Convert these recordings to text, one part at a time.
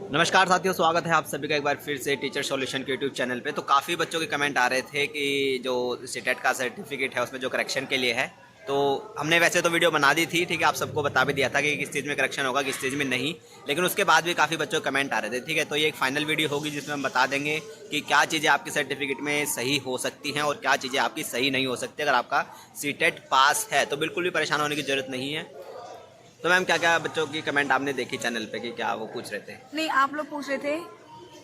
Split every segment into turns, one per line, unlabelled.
नमस्कार साथियों, स्वागत है आप सभी का एक बार फिर से टीचर सॉल्यूशन के यूट्यूब चैनल पे। तो काफ़ी बच्चों के कमेंट आ रहे थे कि जो सीटेट का सर्टिफिकेट है उसमें जो करेक्शन के लिए है, तो हमने वैसे तो वीडियो बना दी थी, ठीक है, आप सबको बता भी दिया था कि किस चीज़ में करेक्शन होगा किस चीज़ में नहीं। लेकिन उसके बाद भी काफ़ी बच्चों के कमेंट आ रहे थे, ठीक है। तो ये एक फाइनल वीडियो होगी जिसमें हम बता देंगे कि क्या चीज़ें आपकी सर्टिफिकेट में सही हो सकती हैं और क्या चीज़ें आपकी सही नहीं हो सकती। अगर आपका सीटेट पास है तो बिल्कुल भी परेशान होने की ज़रूरत नहीं है। तो मैम, क्या क्या बच्चों की कमेंट आपने देखी चैनल पे कि क्या वो पूछ रहे थे?
नहीं, आप लोग पूछ रहे थे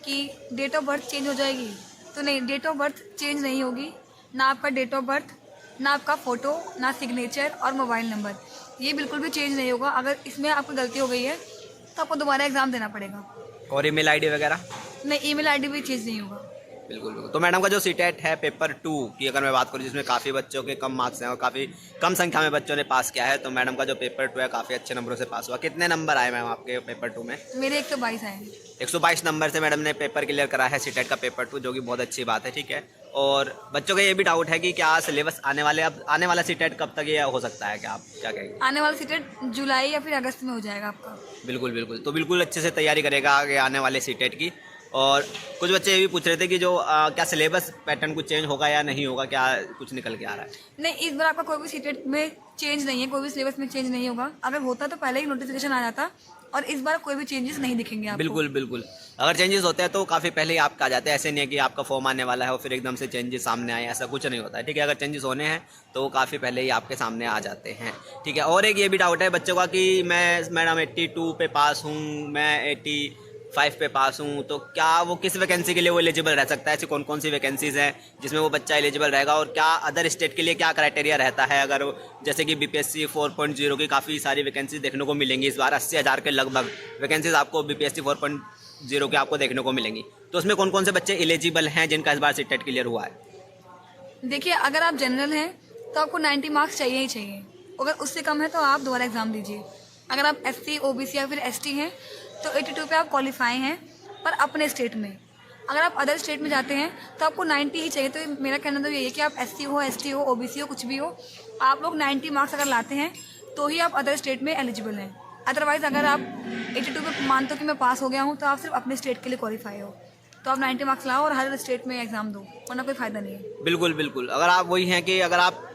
कि डेट ऑफ बर्थ चेंज हो जाएगी। तो नहीं, डेट ऑफ बर्थ चेंज नहीं होगी। ना आपका डेट ऑफ बर्थ, ना आपका फ़ोटो, ना सिग्नेचर और मोबाइल नंबर, ये बिल्कुल भी चेंज नहीं होगा। अगर इसमें आपको गलती हो गई है तो आपको दोबारा एग्ज़ाम देना पड़ेगा।
और ईमेल आईडी वगैरह?
नहीं, ईमेल आईडी भी चेंज नहीं होगा।
बिल्कुल बिल्कुल। तो मैडम का जो सीटेट है पेपर 2 की अगर मैं बात करूँ, जिसमें काफ़ी बच्चों के कम मार्क्स हैं और काफ़ी कम संख्या में बच्चों ने पास किया है, तो मैडम का जो पेपर 2 है काफ़ी अच्छे नंबरों से पास हुआ। कितने नंबर आए मैम आपके पेपर 2 में?
मेरे 122 आए हैं।
122 नंबर से मैडम ने पेपर क्लियर करा है सीटेट का पेपर 2, जो कि बहुत अच्छी बात है, ठीक है। और बच्चों का ये भी डाउट है कि क्या सिलेबस आने वाला सीटेट कब तक ये हो सकता है, क्या आप क्या कहेंगे?
आने वाला सीटेट जुलाई या फिर अगस्त में हो जाएगा आपका।
बिल्कुल बिल्कुल। तो बिल्कुल अच्छे से तैयारी करेगा आगे आने वाले सीटेट की। और कुछ बच्चे ये भी पूछ रहे थे कि जो क्या सिलेबस पैटर्न कुछ चेंज होगा या नहीं होगा, क्या कुछ निकल के आ रहा है?
नहीं, इस बार आपका कोई भी सीटेट में चेंज नहीं है, कोई भी सिलेबस में चेंज नहीं होगा। अगर होता तो पहले ही नोटिफिकेशन आ जाता, और इस बार कोई भी चेंजेस नहीं दिखेंगे आपको।
बिल्कुल बिल्कुल। अगर चेंजेस होते हैं तो काफ़ी पहले ही आपका आ जाते हैं। ऐसे नहीं है कि आपका फॉर्म आने वाला है और फिर एकदम से चेंजेस सामने आए, ऐसा कुछ नहीं होता है, ठीक है। अगर चेंजेस होने हैं तो वो काफ़ी पहले ही आपके सामने आ जाते हैं, ठीक है। और एक ये भी डाउट है बच्चों का कि मैडम 82 पे पास हूँ, मैं 85 पे पास हूँ, तो क्या वो किस वैकेंसी के लिए वो एलिजिबल रह सकता है? ऐसी कौन कौन सी वैकेंसीज़ हैं जिसमें वो बच्चा एलिजिबल रहेगा, और क्या अदर स्टेट के लिए क्या क्राइटेरिया रहता है? अगर जैसे कि बीपीएससी 4.0 की काफ़ी सारी वैकेंसीज देखने को मिलेंगी इस बार, 80,000 के लगभग वैकेंसीज आपको बीपीएससी 4.0 के आपको देखने को मिलेंगी। तो उसमें कौन कौन से बच्चे एलिजिबल हैं जिनका इस बार सीटेट क्लियर हुआ है?
देखिए, अगर आप जनरल हैं तो आपको 90 मार्क्स चाहिए ही चाहिए। अगर उससे कम है तो आप दोबारा एग्ज़ाम दीजिए। अगर आप एससी, ओबीसी या फिर एसटी हैं तो 82 पे आप क्वालिफाई हैं, पर अपने स्टेट में। अगर आप अदर स्टेट में जाते हैं तो आपको 90 ही चाहिए। तो मेरा कहना तो यही है कि आप एससी हो, एसटी हो, ओबीसी हो, कुछ भी हो, आप लोग 90 मार्क्स अगर लाते हैं तो ही आप अदर स्टेट में एलिजिबल हैं। अदरवाइज़ अगर आप 82 पे मानते हो कि मैं पास हो गया हूँ, तो आप सिर्फ अपने स्टेट के लिए क्वालिफाई हो। तो आप 90 मार्क्स लाओ और हर स्टेट में एग्ज़ाम दो, वरना कोई फ़ायदा नहीं है।
बिल्कुल बिल्कुल। अगर आप वही हैं कि अगर आप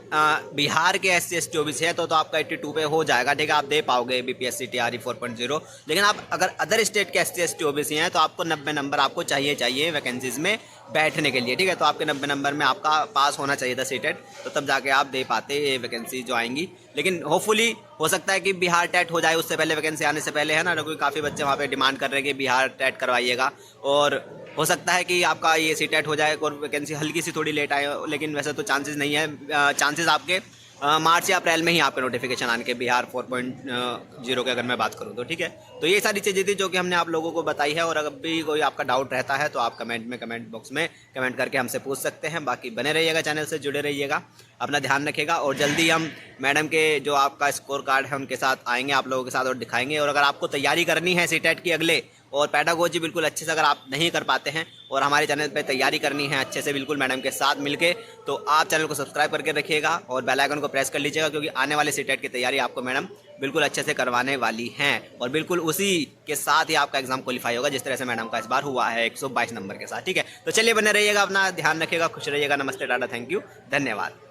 बिहार के SC ST OBC है तो आपका 82 पे हो जाएगा, ठीक है, आप दे पाओगे BPSC TRE 4.0। लेकिन आप अगर अदर स्टेट के SC ST OBC हैं तो आपको 90 नंबर आपको चाहिए वैकेंसीज में बैठने के लिए, ठीक है। तो आपके 90 नंबर में आपका पास होना चाहिए था सीटेट, तो तब जाके आप दे पाते ये वैकेंसी जो आएंगी। लेकिन होपफुली हो सकता है कि बिहार टेट हो जाए उससे पहले, वैकेंसी आने से पहले, है ना, क्योंकि काफ़ी बच्चे वहाँ पे डिमांड कर रहे हैं कि बिहार टेट करवाइएगा। और हो सकता है कि आपका ये सीटेट हो जाए और वैकेंसी हल्की सी थोड़ी लेट आए, लेकिन वैसे तो चांसेस नहीं है। चांसेस आपके मार्च या अप्रैल में ही आपके नोटिफिकेशन आने के बिहार 4.0 के अगर मैं बात करूँ तो, ठीक है। तो ये सारी चीज़ें थी जो कि हमने आप लोगों को बताई है। और अगर भी कोई आपका डाउट रहता है तो आप कमेंट बॉक्स में कमेंट करके हमसे पूछ सकते हैं। बाकी बने रहिएगा, चैनल से जुड़े रहिएगा, अपना ध्यान रखिएगा। और जल्दी हम मैडम के जो आपका स्कोर कार्ड है उनके साथ आएंगे आप लोगों के साथ और दिखाएंगे। और अगर आपको तैयारी करनी है सीटेट की अगले, और पैडागोजी बिल्कुल अच्छे से अगर आप नहीं कर पाते हैं और हमारे चैनल पे तैयारी करनी है अच्छे से बिल्कुल मैडम के साथ मिलके, तो आप चैनल को सब्सक्राइब करके रखिएगा और बेल आइकन को प्रेस कर लीजिएगा, क्योंकि आने वाले सीटेट की तैयारी आपको मैडम बिल्कुल अच्छे से करवाने वाली हैं। और बिल्कुल उसी के साथ ही आपका एग्जाम क्वालिफाई होगा जिस तरह से मैडम का इस बार हुआ है 122 नंबर के साथ, ठीक है। तो चलिए बने रहिएगा, अपना ध्यान रखिएगा, खुश रहिएगा। नमस्ते, टाटा, थैंक यू, धन्यवाद।